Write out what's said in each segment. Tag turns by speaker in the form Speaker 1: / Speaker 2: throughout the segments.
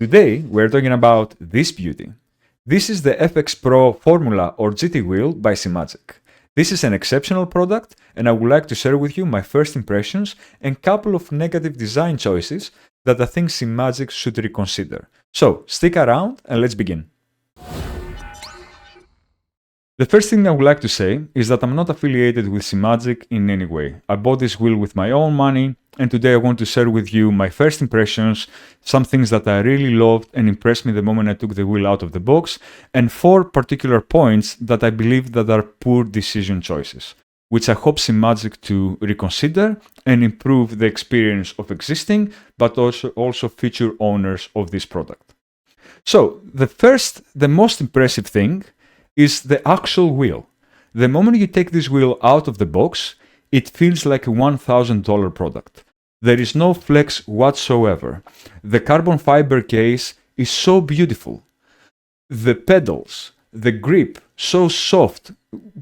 Speaker 1: Today, we're talking about this beauty. This is the FX Pro Formula or GT wheel by Simagic. This is an exceptional product, and I would like to share with you my first impressions and couple of negative design choices that I think Simagic should reconsider. So, stick around and let's begin. The first thing I would like to say is that I'm not affiliated with Simagic in any way. I bought this wheel with my own money, and today I want to share with you my first impressions, some things that I really loved and impressed me the moment I took the wheel out of the box, and 4 particular points that I believe that are poor decision choices, which I hope Simagic to reconsider and improve the experience of existing, but also future owners of this product. So, the most impressive thing is the actual wheel. The moment you take this wheel out of the box, it feels like a $1,000 product. There is no flex whatsoever. The carbon fiber case is so beautiful. The pedals, the grip, so soft,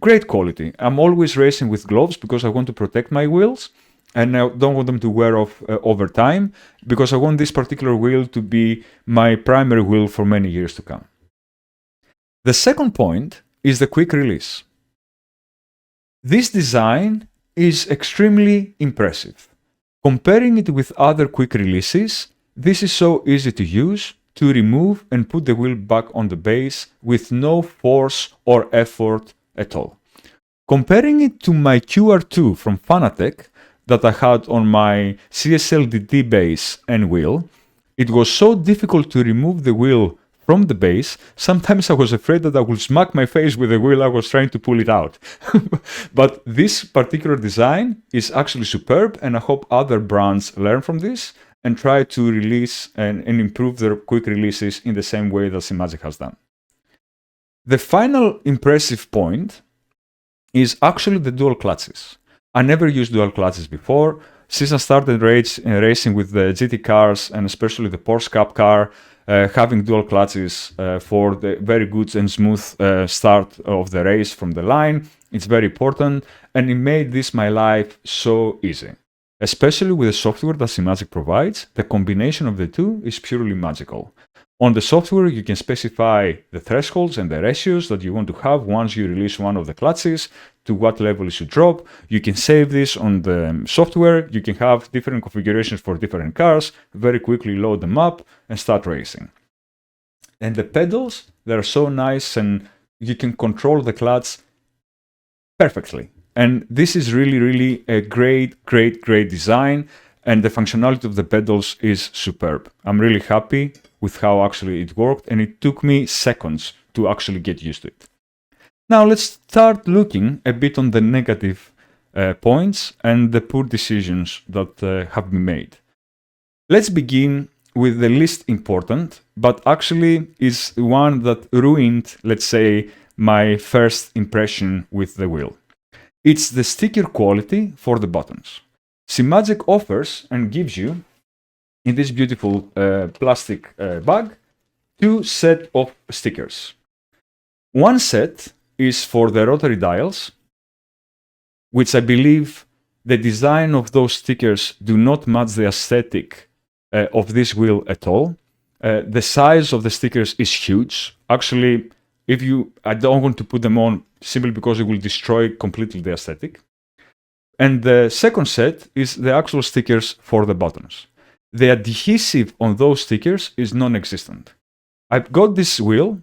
Speaker 1: great quality. I'm always racing with gloves because I want to protect my wheels and I don't want them to wear off over time because I want this particular wheel to be my primary wheel for many years to come. The second point is the quick release. This design is extremely impressive. Comparing it with other quick releases, this is so easy to use, to remove and put the wheel back on the base with no force or effort at all. Comparing it to my QR2 from Fanatec that I had on my CSLDD base and wheel, it was so difficult to remove the wheel from the base, sometimes I was afraid that I would smack my face with the wheel I was trying to pull it out. But this particular design is actually superb, and I hope other brands learn from this and try to release and improve their quick releases in the same way that Simagic has done. The final impressive point is actually the dual clutches. I never used dual clutches before. Since I started racing with the GT cars and especially the Porsche Cup car, having dual clutches for the very good and smooth start of the race from the line, it's very important, and it made this my life so easy. Especially with the software that Simagic provides, the combination of the two is purely magical. On the software, you can specify the thresholds and the ratios that you want to have once you release one of the clutches, to what level it should drop. You can save this on the software. You can have different configurations for different cars, very quickly load them up and start racing. And the pedals, they're so nice and you can control the clutch perfectly. And this is really a great design, and the functionality of the pedals is superb. I'm really happy with how actually it worked, and it took me seconds to actually get used to it. Now let's start looking a bit on the negative points and the poor decisions that have been made. Let's begin with the least important, but actually is one that ruined, let's say, my first impression with the wheel. It's the sticker quality for the buttons. Simagic offers and gives you, in this beautiful plastic bag, 2 sets of stickers. One set is for the rotary dials, which I believe the design of those stickers do not match the aesthetic of this wheel at all. The size of the stickers is huge. Actually, I don't want to put them on simply because it will destroy completely the aesthetic. And the second set is the actual stickers for the buttons. The adhesive on those stickers is non-existent. I got this wheel.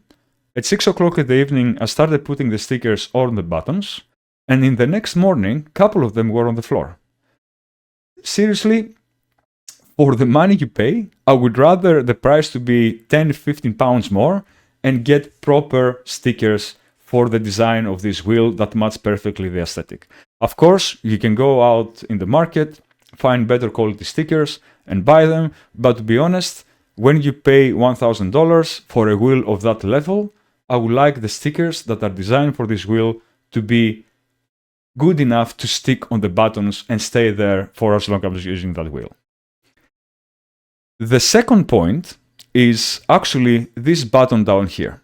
Speaker 1: At 6 o'clock in the evening, I started putting the stickers on the buttons, and in the next morning, a couple of them were on the floor. Seriously, for the money you pay, I would rather the price to be 10-15 pounds more and get proper stickers for the design of this wheel that match perfectly the aesthetic. Of course, you can go out in the market, find better quality stickers and buy them, but to be honest, when you pay $1,000 for a wheel of that level, I would like the stickers that are designed for this wheel to be good enough to stick on the buttons and stay there for as long as I'm using that wheel. The second point is actually this button down here.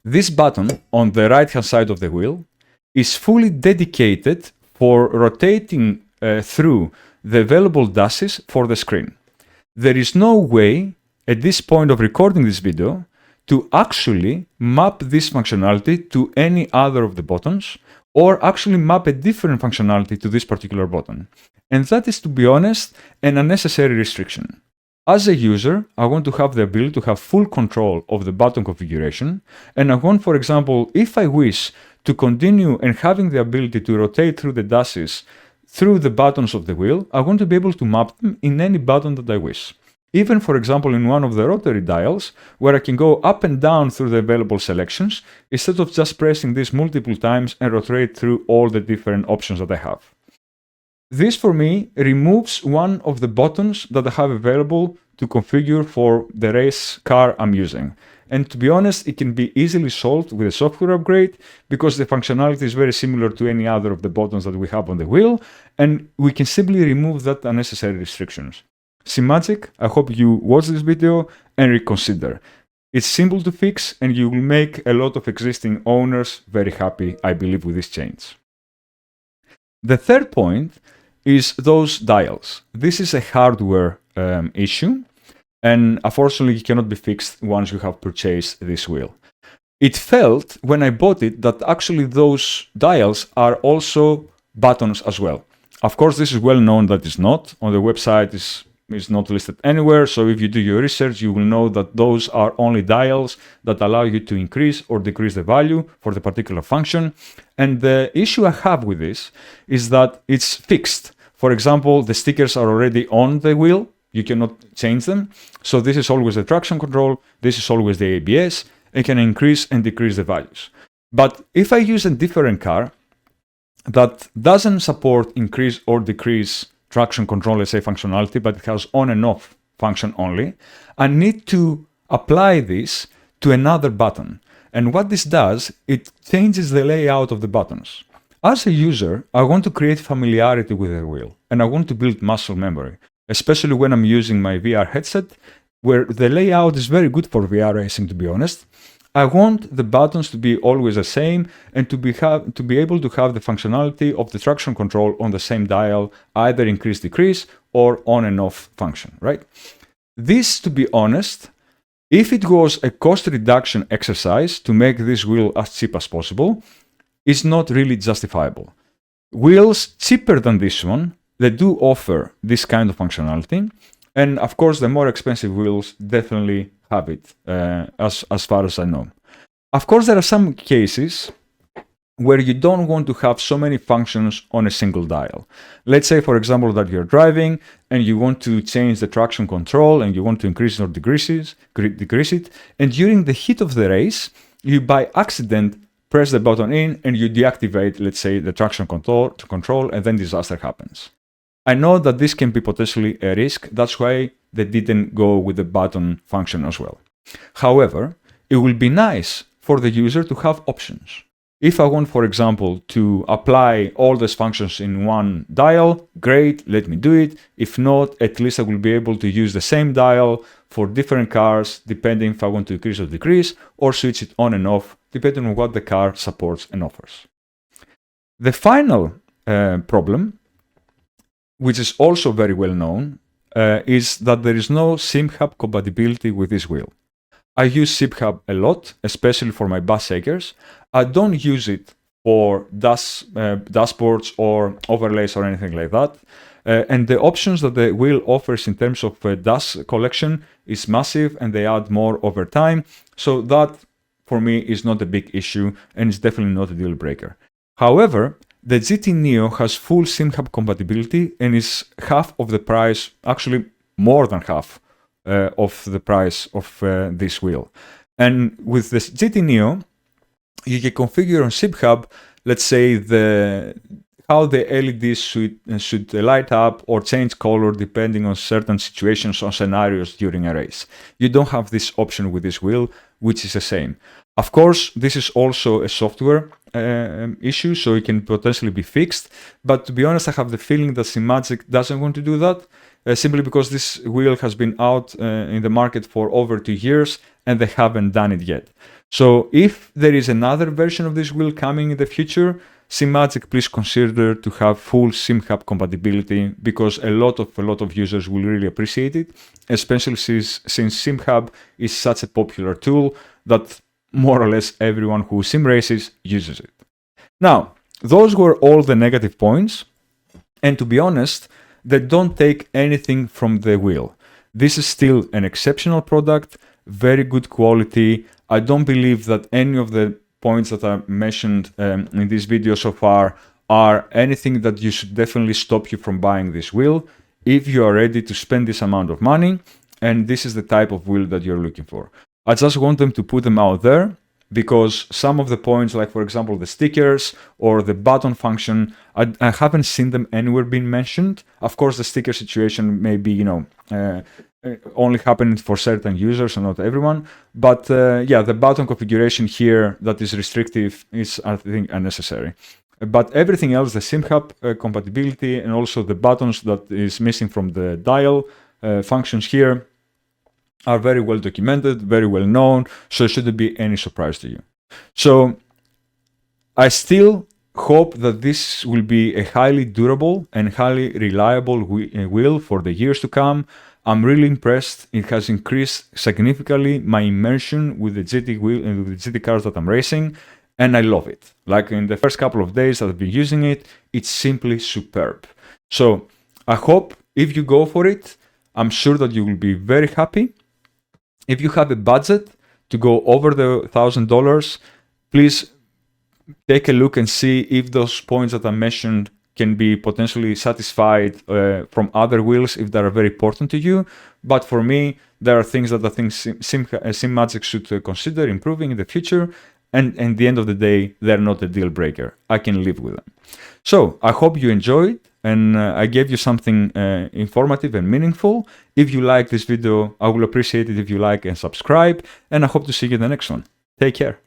Speaker 1: This button on the right hand side of the wheel is fully dedicated for rotating through the available dashes for the screen. There is no way at this point of recording this video to actually map this functionality to any other of the buttons, or actually map a different functionality to this particular button. And that is, to be honest, an unnecessary restriction. As a user, I want to have the ability to have full control of the button configuration, and I want, for example, if I wish to continue and having the ability to rotate through the dashes through the buttons of the wheel, I want to be able to map them in any button that I wish. Even, for example, in one of the rotary dials, where I can go up and down through the available selections, instead of just pressing this multiple times and rotate through all the different options that I have. This, for me, removes one of the buttons that I have available to configure for the race car I'm using. And to be honest, it can be easily solved with a software upgrade because the functionality is very similar to any other of the buttons that we have on the wheel, and we can simply remove that unnecessary restrictions. Simagic, I hope you watch this video and reconsider. It's simple to fix and you will make a lot of existing owners very happy, I believe, with this change. The third point is those dials. This is a hardware issue, and unfortunately it cannot be fixed once you have purchased this wheel. It felt when I bought it that actually those dials are also buttons as well. Of course, this is well known that it's not. On the website is not listed anywhere, so if you do your research, you will know that those are only dials that allow you to increase or decrease the value for the particular function. And the issue I have with this is that it's fixed. For example, the stickers are already on the wheel, you cannot change them. So this is always the traction control, this is always the ABS, it can increase and decrease the values. But if I use a different car that doesn't support increase or decrease traction control, let's say, functionality, but it has on and off function only, I need to apply this to another button. And what this does, it changes the layout of the buttons. As a user, I want to create familiarity with the wheel, and I want to build muscle memory, especially when I'm using my VR headset, where the layout is very good for VR racing, to be honest. I want the buttons to be always the same and to be able to have the functionality of the traction control on the same dial, either increase, decrease, or on and off function, right? This, to be honest, if it was a cost reduction exercise to make this wheel as cheap as possible, is not really justifiable. Wheels cheaper than this one, they do offer this kind of functionality, and of course the more expensive wheels definitely have it, as far as I know. Of course, there are some cases where you don't want to have so many functions on a single dial. Let's say, for example, that you're driving and you want to change the traction control and you want to increase or decrease it, and during the heat of the race, you by accident press the button in and you deactivate, let's say, the traction control, and then disaster happens. I know that this can be potentially a risk, that's why they didn't go with the button function as well. However, it will be nice for the user to have options. If I want, for example, to apply all these functions in one dial, great, let me do it. If not, at least I will be able to use the same dial for different cars, depending if I want to increase or decrease, or switch it on and off, depending on what the car supports and offers. The final problem, which is also very well known, is that there is no SIM hub compatibility with this wheel. I use SIM hub a lot, especially for my bus shakers. I don't use it for dashboards or overlays or anything like that. And the options that the wheel offers in terms of dash collection is massive, and they add more over time. So that, for me, is not a big issue, and it's definitely not a deal breaker. However, the GT Neo has full SIM hub compatibility and is half of the price, actually more than half of the price of this wheel. And with the GT Neo, you can configure on SIM hub, let's say, how the LEDs should light up or change color depending on certain situations or scenarios during a race. You don't have this option with this wheel, which is the same. Of course, this is also a software issue, so it can potentially be fixed. But to be honest, I have the feeling that Simagic doesn't want to do that, simply because this wheel has been out in the market for over 2 years and they haven't done it yet. So if there is another version of this wheel coming in the future, Simagic, please consider to have full SIM hub compatibility, because a lot of users will really appreciate it, especially since SIM hub is such a popular tool that more or less everyone who sim races uses it. Now, those were all the negative points, and to be honest, they don't take anything from the wheel. This is still an exceptional product, very good quality. I don't believe that any of the points that I mentioned in this video so far are anything that you should definitely stop you from buying this wheel if you are ready to spend this amount of money and this is the type of wheel that you're looking for. I just want them to put them out there, because some of the points, like for example the stickers or the button function, I haven't seen them anywhere being mentioned. Of course, the sticker situation may be, only happening for certain users and not everyone. But yeah, the button configuration here that is restrictive is, I think, unnecessary. But everything else, the SIM hub compatibility and also the buttons that is missing from the dial functions here, are very well documented, very well known, so it shouldn't be any surprise to you. So I still hope that this will be a highly durable and highly reliable wheel for the years to come. I'm really impressed. It has increased significantly my immersion with the GT wheel and with the GT cars that I'm racing, and I love it. Like in the first couple of days that I've been using it, it's simply superb. So I hope if you go for it, I'm sure that you will be very happy. If you have a budget to go over the $1,000, please take a look and see if those points that I mentioned can be potentially satisfied from other wheels if they are very important to you. But for me, there are things that I think Simagic should consider improving in the future. And at the end of the day, they're not a deal breaker. I can live with them. So I hope you enjoyed, and I gave you something informative and meaningful. If you like this video, I will appreciate it if you like and subscribe, and I hope to see you in the next one. Take care.